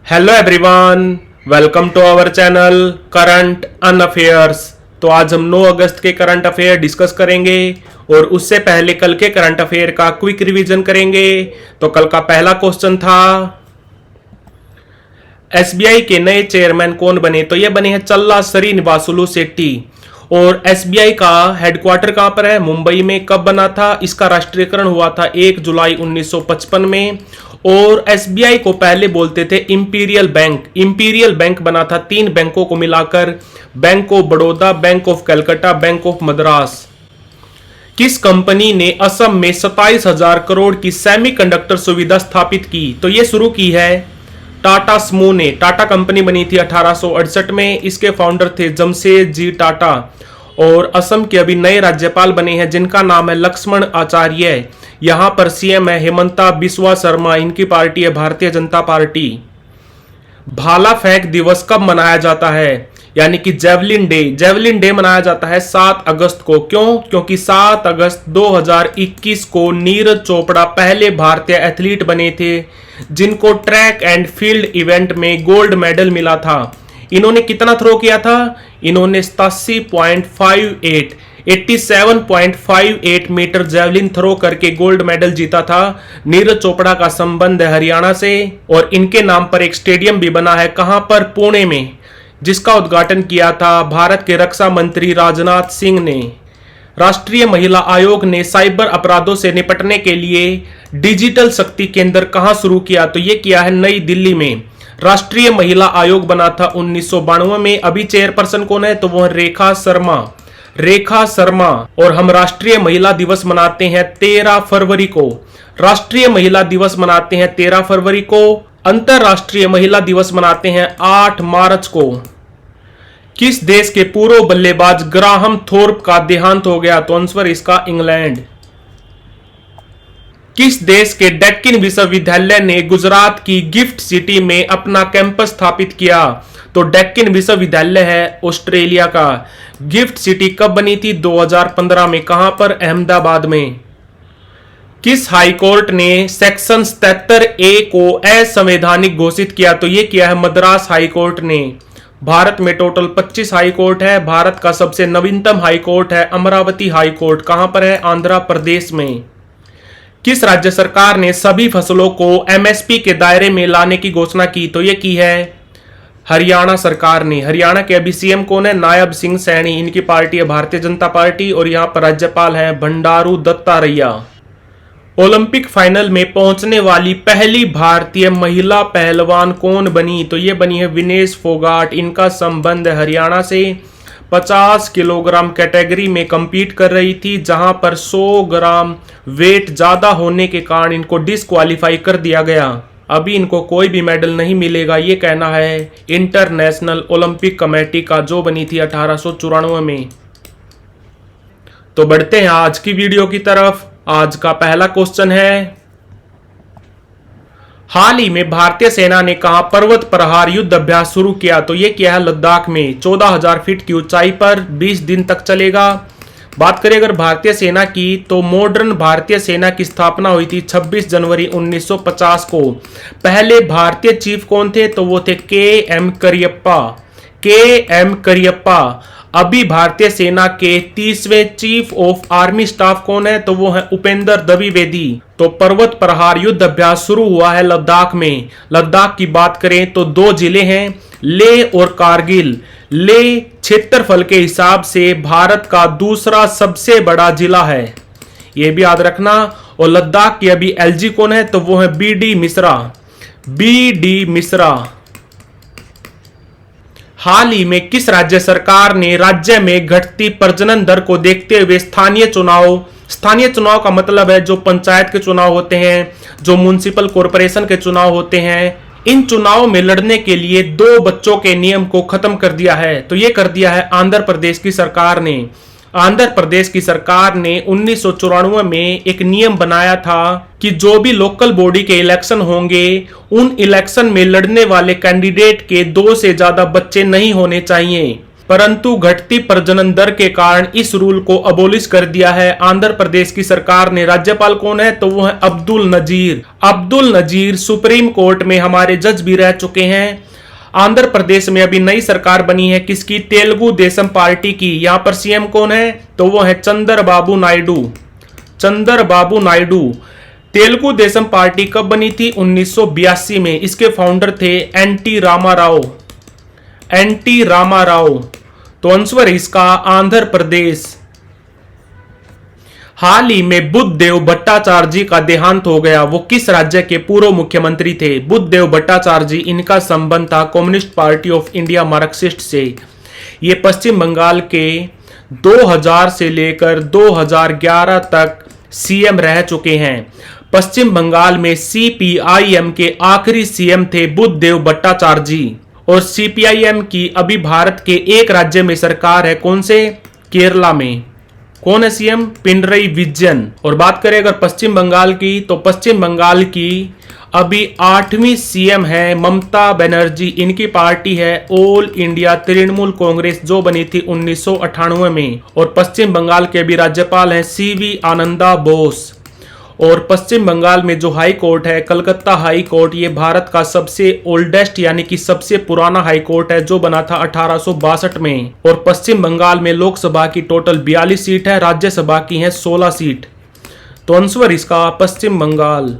Hello everyone, welcome to our channel current on affairs. तो आज हम 9 अगस्त के करंट अफेयर डिस्कस करेंगे और उससे पहले कल के करंट अफेयर का क्विक रिवीजन करेंगे। तो कल का पहला क्वेश्चन था एसबीआई के नए चेयरमैन कौन बने। तो ये बने हैं चल्ला श्रीनिवासुलु शेट्टी। और एसबीआई का हेडक्वार्टर कहां पर है? मुंबई में। कब बना था? इसका राष्ट्रीयकरण हुआ था 1 जुलाई 1955 में। और एसबीआई को पहले बोलते थे इंपीरियल बैंक। इंपीरियल बैंक बना था 3 बैंकों को मिलाकर, bank of Baroda, bank of Calcutta, bank of Madras. किस कंपनी ने असम में 27,000 करोड़ की सेमीकंडक्टर सुविधा स्थापित की? तो यह शुरू की है टाटा समूह ने। टाटा कंपनी बनी थी 1868 में। इसके फाउंडर थे जमशेदजी टाटा। और असम के अभी नए राज्यपाल बने हैं जिनका नाम है लक्ष्मण आचार्य। यहां पर सीएम है हेमंता बिस्वा शर्मा। इनकी पार्टी है भारतीय जनता पार्टी। भाला फेंक दिवस कब मनाया जाता है? यानी कि जेवलिन डे। जेवलिन डे मनाया जाता है 7 अगस्त को। क्यों? क्योंकि 7 अगस्त 2021 को नीरज चोपड़ा पहले भारतीय एथलीट बने थे जिनको ट्रैक एंड फील्ड इवेंट में गोल्ड मेडल मिला था। इन्होंने कितना थ्रो किया था? इन्होंने 87.58 मीटर जेवलिन थ्रो करके गोल्ड मेडल जीता था। नीरज चोपड़ा का संबंध है हरियाणा से और इनके नाम पर एक स्टेडियम भी बना है। कहां पर? पुणे में, जिसका उद्घाटन किया था भारत के रक्षा मंत्री राजनाथ सिंह ने। राष्ट्रीय महिला आयोग ने साइबर अपराधों से निपटने के लिए डिजिटल शक्ति केंद्र कहां शुरू किया? तो यह किया है नई दिल्ली में। राष्ट्रीय महिला आयोग बना था 1992 में। अभी चेयरपर्सन कौन है? तो वो है रेखा शर्मा। रेखा शर्मा। और हम राष्ट्रीय महिला दिवस मनाते हैं 13 फरवरी को। राष्ट्रीय महिला दिवस मनाते हैं 13 फरवरी को। अंतरराष्ट्रीय महिला दिवस मनाते हैं 8 मार्च को। किस देश के पूर्व बल्लेबाज ग्राहम थोर्प का देहांत हो गया? तो आंसर इसका इंग्लैंड। किस देश के डेक्कन विश्वविद्यालय ने गुजरात की गिफ्ट सिटी में अपना कैंपस स्थापित किया? तो डेक्कन विश्वविद्यालय है ऑस्ट्रेलिया का। गिफ्ट सिटी कब बनी थी? 2015 में। कहां पर? अहमदाबाद में। किस हाई कोर्ट ने सेक्शन 77A को असंवैधानिक घोषित किया? तो यह किया है मद्रास हाई कोर्ट ने। भारत में टोटल 25 हाई कोर्ट है। भारत का सबसे नवीनतम हाई कोर्ट है अमरावती हाई कोर्ट। कहां पर है? आंध्र प्रदेश में। किस राज्य सरकार ने सभी फसलों को एमएसपी के दायरे में लाने की घोषणा की? तो यह की है हरियाणा सरकार ने। हरियाणा के अभी सीएम कौन है? नायब सिंह सैनी। इनकी पार्टी है भारतीय जनता पार्टी और यहां पर राज्यपाल है बंडारू दत्तात्रेय। ओलंपिक फाइनल में पहुंचने वाली पहली भारतीय महिला पहलवान कौन बनी? तो यह बनी है विनेश फोगाट। इनका संबंध है हरियाणा से। 50 किलोग्राम कैटेगरी में compete कर रही थी जहां पर 100 ग्राम वेट ज्यादा होने के कारण इनको डिस्क्वालीफाई कर दिया गया। अभी इनको कोई भी मेडल नहीं मिलेगा, ये कहना है इंटरनेशनल ओलंपिक कमेटी का, जो बनी थी 1894 में। तो बढ़ते हैं आज की वीडियो की तरफ। आज का पहला क्वेश्चन है, हाल ही में भारतीय सेना ने कहा पर्वत प्रहार युद्ध अभ्यास शुरू किया? तो यह किया है लद्दाख में। 14,000 फीट की ऊंचाई पर 20 दिन तक चलेगा। बात करें अगर भारतीय सेना की, तो मॉडर्न भारतीय सेना की स्थापना हुई थी 26 जनवरी 1950 को। पहले भारतीय चीफ कौन थे? तो वो थे के.एम. करियप्पा। के.एम. करियप्पा। अभी भारतीय सेना के 30वें चीफ ऑफ आर्मी स्टाफ कौन है? तो वो है उपेंद्र द्विवेदी। तो पर्वत प्रहार युद्ध अभ्यास शुरू हुआ है लद्दाख में। लद्दाख की बात करें तो 2 जिले हैं, लेह और कारगिल। लेह क्षेत्रफल के हिसाब से भारत का दूसरा सबसे बड़ा जिला है, यह भी याद रखना। और लद्दाख की अभी एलजी कौन है? तो वो है बी.डी. मिश्रा। बी.डी. मिश्रा। हाल ही में किस राज्य सरकार ने राज्य में घटती प्रजनन दर को देखते हुए स्थानीय चुनाव का मतलब है जो पंचायत के चुनाव होते हैं, जो म्युनिसिपल कॉरपोरेशन के चुनाव होते हैं, इन चुनाव में लड़ने के लिए 2 बच्चों के नियम को खत्म कर दिया है? तो यह कर दिया है आंध्र प्रदेश की सरकार ने। आंध्र प्रदेश की सरकार ने 1994 में एक नियम बनाया था कि जो भी लोकल बॉडी के इलेक्शन होंगे उन इलेक्शन में लड़ने वाले कैंडिडेट के 2 से ज्यादा बच्चे नहीं होने चाहिए। परंतु घटती प्रजनन दर के कारण इस रूल को अबोलिश कर दिया है आंध्र प्रदेश की सरकार ने। राज्यपाल कौन है? तो वो है अब्दुल नजीर। अब्दुल नजीर सुप्रीम कोर्ट में हमारे जज भी रह चुके हैं। आंध्र प्रदेश में अभी नई सरकार बनी है, किसकी? तेलुगु देशम पार्टी की। यहां पर सीएम कौन है? तो वो है चंद्रबाबू नायडू। चंद्रबाबू नायडू। तेलुगु देशम पार्टी कब बनी थी? 1982 में। इसके फाउंडर थे एनटी रामाराव। एनटी रामाराव। तो आंसर इसका आंध्र प्रदेश। हाल ही में बुद्धदेव भट्टाचार्य जी का देहांत हो गया। वो किस राज्य के पूर्व मुख्यमंत्री थे? बुद्धदेव भट्टाचार्य जी, इनका संबंध था communist party of India Marxist से। ये पश्चिम बंगाल के 2000 से लेकर 2011 तक सीएम रह चुके हैं। पश्चिम बंगाल में सीपीआईएम के आखिरी सीएम थे बुद्धदेव भट्टाचार्य जी। और सीपीआईएम की अभी भारत के एक राज्य में सरकार है, कौन से? केरला में। कौन है सीएम? पिनरई विजयन। और बात करें अगर पश्चिम बंगाल की, तो पश्चिम बंगाल की अभी 8वीं सीएम है ममता बनर्जी। इनकी पार्टी है ऑल इंडिया तृणमूल कांग्रेस, जो बनी थी 1998 में। और पश्चिम बंगाल के भी राज्यपाल हैं सीवी आनंदा बोस। और पश्चिम बंगाल में जो हाई कोर्ट है, कलकत्ता हाई कोर्ट, ये भारत का सबसे ओल्डेस्ट यानी कि सबसे पुराना हाई कोर्ट है, जो बना था 1862 में। और पश्चिम बंगाल में लोकसभा की टोटल 42 सीट है, राज्यसभा की है 16 सीट। तो आंसर इसका पश्चिम बंगाल।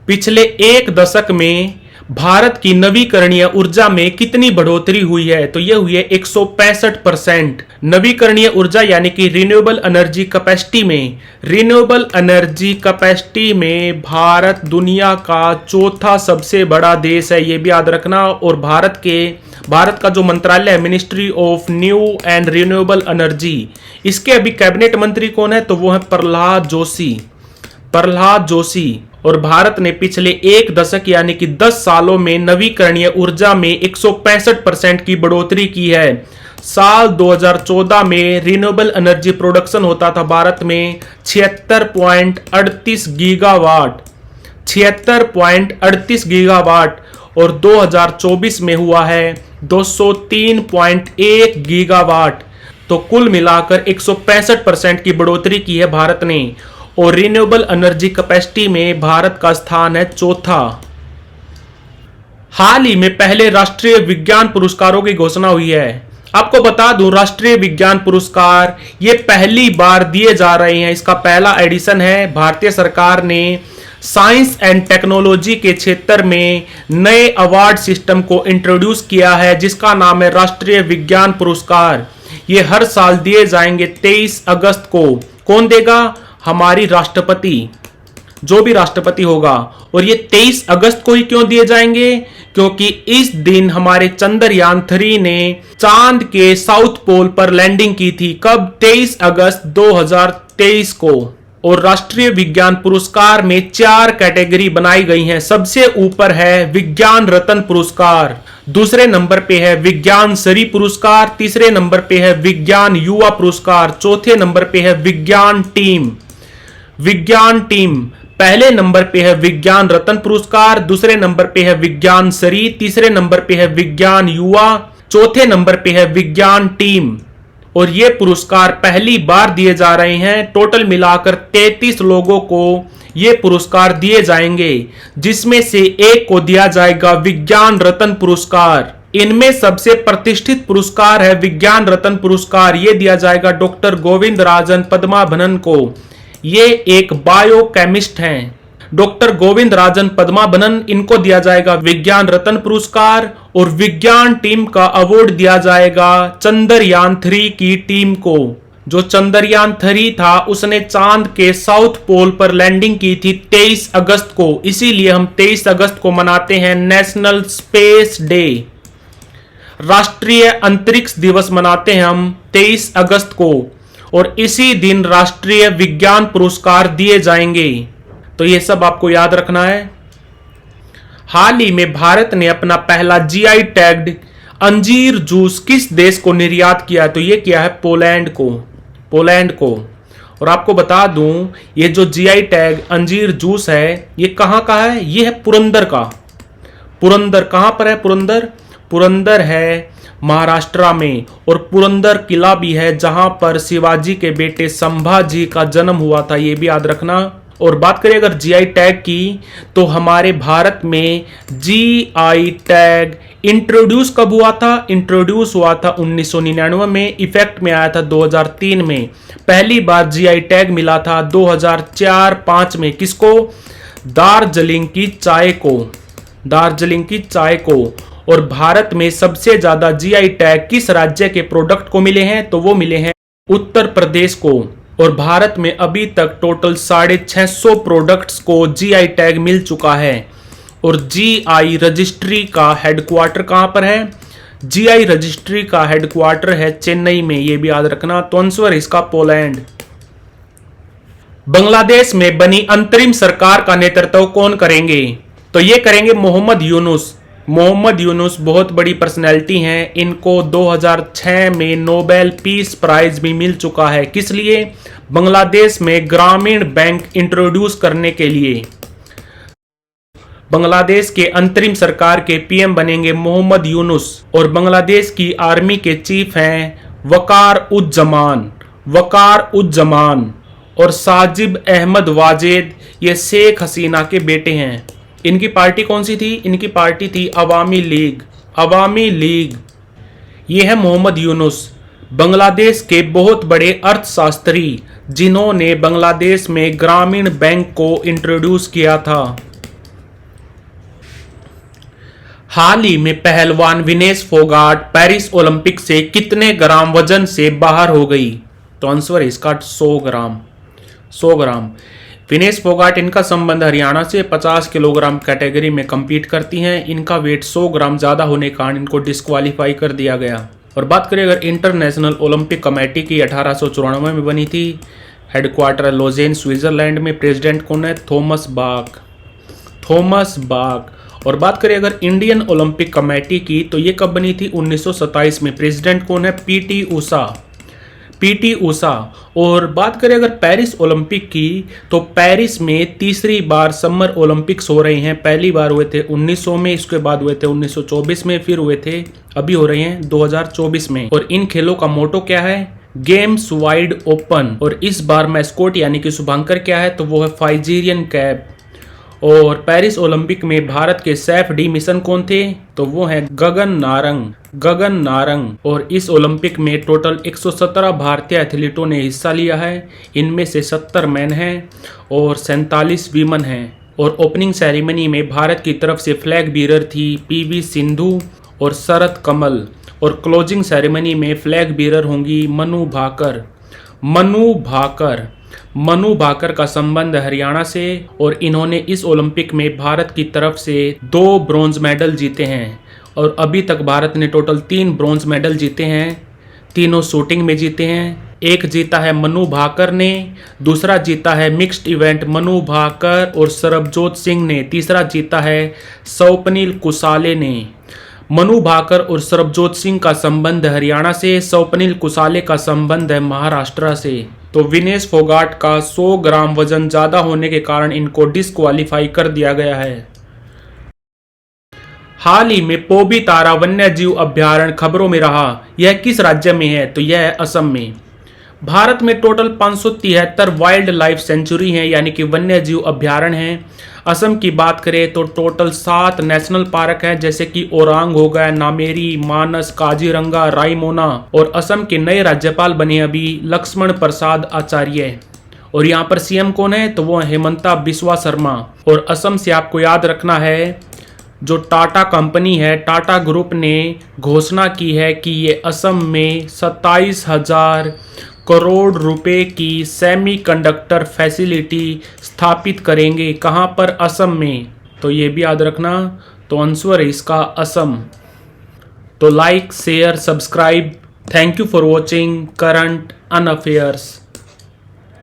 पिछले एक दशक में भारत की नवीकरणीय ऊर्जा में कितनी बढ़ोतरी हुई है? तो यह हुई है 165%। नवीकरणीय ऊर्जा यानी कि रिन्यूएबल एनर्जी कैपेसिटी में, रिन्यूएबल एनर्जी कैपेसिटी में भारत दुनिया का चौथा सबसे बड़ा देश है, ये भी याद रखना। और भारत का जो मंत्रालय है, ministry of new and renewable energy, इसके अभी कैबिनेट मंत्री कौन है? तो वो है प्रहलाद जोशी। प्रहलाद जोशी। और भारत ने पिछले एक दशक यानी कि 10 सालों में नवीकरणीय ऊर्जा में 165% की बढ़ोतरी की है। साल 2014 में रिन्यूएबल एनर्जी प्रोडक्शन होता था भारत में 76.38 गीगावाट। 76.38 गीगावाट। और 2024 में हुआ है 203.1 गीगावाट। तो कुल मिलाकर 165% की बढ़ोतरी की है भारत ने। और रिन्यूएबल एनर्जी कैपेसिटी में भारत का स्थान है चौथा। हाल ही में पहले राष्ट्रीय विज्ञान पुरस्कारों की घोषणा हुई है। आपको बता दूं, राष्ट्रीय विज्ञान पुरस्कार ये पहली बार दिए जा रहे हैं, इसका पहला एडिशन है। भारतीय सरकार ने साइंस एंड टेक्नोलॉजी के क्षेत्र में नए अवार्ड सिस्टम को इंट्रोड्यूस किया है, जिसका नाम है राष्ट्रीय विज्ञान पुरस्कार। ये हर साल दिए जाएंगे 23 अगस्त को। कौन देगा? हमारी राष्ट्रपति, जो भी राष्ट्रपति होगा। और ये 23 अगस्त को ही क्यों दिए जाएंगे? क्योंकि इस दिन हमारे चंद्रयान 3 ने चांद के साउथ पोल पर लैंडिंग की थी। कब? 23 अगस्त 2023 को। और राष्ट्रीय विज्ञान पुरस्कार में 4 कैटेगरी बनाई गई हैं। सबसे ऊपर है विज्ञान रत्न पुरस्कार, दूसरे नंबर पे है विज्ञान श्री पुरस्कार, तीसरे नंबर पे है विज्ञान युवा पुरस्कार, चौथे नंबर पे है विज्ञान टीम। विज्ञान टीम पहले नंबर पे है विज्ञान रत्न पुरस्कार, दूसरे नंबर पे है विज्ञान श्री, तीसरे नंबर पे है विज्ञान युवा, चौथे नंबर पे है विज्ञान टीम। और ये पुरस्कार पहली बार दिए जा रहे हैं। टोटल मिलाकर 33 लोगों को ये पुरस्कार दिए जाएंगे, जिसमें से एक को दिया जाएगा विज्ञान रत्न पुरस्कार। इनमें सबसे प्रतिष्ठित पुरस्कार है विज्ञान रत्न पुरस्कार। ये दिया जाएगा डॉक्टर गोविंद राजन पद्माभनन को। ये एक बायोकेमिस्ट हैं, डॉक्टर गोविंद राजन पद्माभनन। इनको दिया जाएगा विज्ञान रत्न पुरस्कार। और विज्ञान टीम का अवार्ड दिया जाएगा चंद्रयान 3 की टीम को। जो चंद्रयान 3 था उसने चांद के साउथ पोल पर लैंडिंग की थी 23 अगस्त को। इसीलिए हम 23 अगस्त को मनाते हैं नेशनल स्पेस डे। राष्ट्रीय अंतरिक्ष दिवस मनाते हैं हम 23 अगस्त को। और इसी दिन राष्ट्रीय विज्ञान पुरस्कार दिए जाएंगे। तो ये सब आपको याद रखना है। हाल ही में भारत ने अपना पहला जीआई टैग्ड अंजीर जूस किस देश को निर्यात किया? तो ये किया है पोलैंड को। पोलैंड को। और आपको बता दूं, ये जो जीआई टैग अंजीर जूस है, ये कहां का है? ये है पुरंदर का। पुरंदर कहां पर है? पुरंदर। पुरंदर है महाराष्ट्र में, और पुरंदर किला भी है जहां पर शिवाजी के बेटे संभाजी का जन्म हुआ था, ये भी याद रखना। और बात करें अगर जीआई टैग की, तो हमारे भारत में जीआई टैग इंट्रोड्यूस कब हुआ था? इंट्रोड्यूस हुआ था 1999 में, इफेक्ट में आया था 2003 में। पहली बार जीआई टैग मिला था 2004-5 में, किसको? दार्जिलिंग की चाय को, दार्जिलिंग की चाय को। और भारत में सबसे ज्यादा जीआई टैग किस राज्य के प्रोडक्ट को मिले हैं? तो वो मिले हैं उत्तर प्रदेश को। और भारत में अभी तक टोटल 650 प्रोडक्ट्स को जीआई टैग मिल चुका है। और जीआई रजिस्ट्री का हेडक्वार्टर कहां पर है? जीआई रजिस्ट्री का हेडक्वार्टर है चेन्नई में, ये भी याद रखना। तो आंसर इसका पोलैंड। बांग्लादेश में बनी अंतरिम सरकार का नेतृत्व कौन करेंगे? तो ये करेंगे मोहम्मद यूनुस। मोहम्मद यूनुस बहुत बड़ी पर्सनैलिटी हैं, इनको 2006 में नोबेल पीस प्राइज भी मिल चुका है। किस लिए? बांग्लादेश में ग्रामीण बैंक इंट्रोड्यूस करने के लिए। बांग्लादेश के अंतरिम सरकार के पीएम बनेंगे मोहम्मद यूनुस। और बांग्लादेश की आर्मी के चीफ हैं वकार उज्जमान, वकार उज्जमान। और साजिब अहमद वाजेद, ये शेख हसीना के बेटे हैं। इनकी पार्टी कौन सी थी? इनकी पार्टी थी अवामी लीग, अवामी लीग। ये है मोहम्मद यूनुस, बांग्लादेश के बहुत बड़े अर्थशास्त्री, जिन्होंने बांग्लादेश में ग्रामीण बैंक को इंट्रोड्यूस किया था। हाल ही में पहलवान विनेश फोगाट पेरिस ओलंपिक से कितने ग्राम वजन से बाहर हो गई? तो आंसर इसका 100 ग्राम, 100 ग्राम। विनेश फोगाट, इनका संबंध हरियाणा से 50 किलोग्राम कैटेगरी में compete करती हैं। इनका वेट 100 ग्राम ज़्यादा होने के कारण इनको डिस्क्वालीफाई कर दिया गया। और बात करें अगर इंटरनेशनल ओलंपिक कमेटी की 1894 में बनी थी, हेडक्वार्टर लोजेन स्विट्जरलैंड में। प्रेसिडेंट कौन है? Thomas Bach, Thomas Bach. और बात करें अगर इंडियन ओलंपिक कमेटी की, तो ये कब बनी थी? 1927 में। प्रेसिडेंट कौन है? PT Usha, PT Usha. और बात करें अगर पेरिस ओलंपिक की, तो पेरिस में तीसरी बार समर ओलंपिक्स हो रहे हैं। पहली बार हुए थे 1900 में, इसके बाद हुए थे 1924 में, फिर हुए थे अभी हो रहे हैं 2024 में। और इन खेलों का मोटो क्या है? Games wide open. और इस बार मैस्कोट यानी कि शुभांकर क्या है? तो वो है फाइजीरियन कैप। और पेरिस ओलंपिक में भारत के सैफ डी मिशन कौन थे? तो वो है गगन नारंग, गगन नारंग। और इस ओलंपिक में टोटल 117 भारतीय एथलीटों ने हिस्सा लिया है। इनमें से 70 मैन हैं और 47 वीमन हैं। और ओपनिंग सेरेमनी में भारत की तरफ से फ्लैग बीरर थी पीवी सिंधु और शरत कमल। और क्लोजिंग सेरेमनी में फ्लैग बीरर होंगी मनु भाकर, मनु भाकर। मनु भाकर का संबंध हरियाणा से, और इन्होंने इस ओलंपिक में भारत की तरफ से 2 ब्रॉन्ज मेडल जीते हैं। और अभी तक भारत ने टोटल 3 ब्रॉन्ज मेडल जीते हैं, तीनों शूटिंग में जीते हैं। एक जीता है मनु भाकर ने, दूसरा जीता है मिक्स्ड इवेंट मनु भाकर और सरबजोत सिंह ने, तीसरा जीता है स्वप्निल कुसाले ने। मनु भाकर और सरबजोत सिंह का संबंध हरियाणा से, स्वप्निल कुसाले का संबंध है महाराष्ट्र से। तो विनेश फोगाट का 100 ग्राम वजन ज्यादा होने के कारण इनको डिस्क्वालीफाई कर दिया गया है। हाल ही में पोबी तारा वन्य जीव अभ्यारण्य खबरों में रहा, यह किस राज्य में है? तो यह है असम में। भारत में टोटल 573 वाइल्ड लाइफ सेंचुरी हैं, यानी कि वन्य जीव अभ्यारण्य हैं। असम की बात करें तो टोटल 7 नेशनल पार्क हैं, जैसे कि ओरांग हो गया, नामेरी, मानस, काजीरंगा, रायमोना। और असम के नए राज्यपाल बने अभी लक्ष्मण प्रसाद आचार्य। और यहाँ पर सीएम कौन है? तो वो हेमंता बिस्वा शर्मा। और असम से आपको याद रखना है, जो टाटा कंपनी है, टाटा ग्रुप ने घोषणा की है कि ये असम में 27,000 करोड़ रुपए की सेमीकंडक्टर फैसिलिटी स्थापित करेंगे। कहाँ पर? असम में। तो ये भी याद रखना। तो आंसर है इसका असम। तो like, share, subscribe. Thank you for watching current on affairs.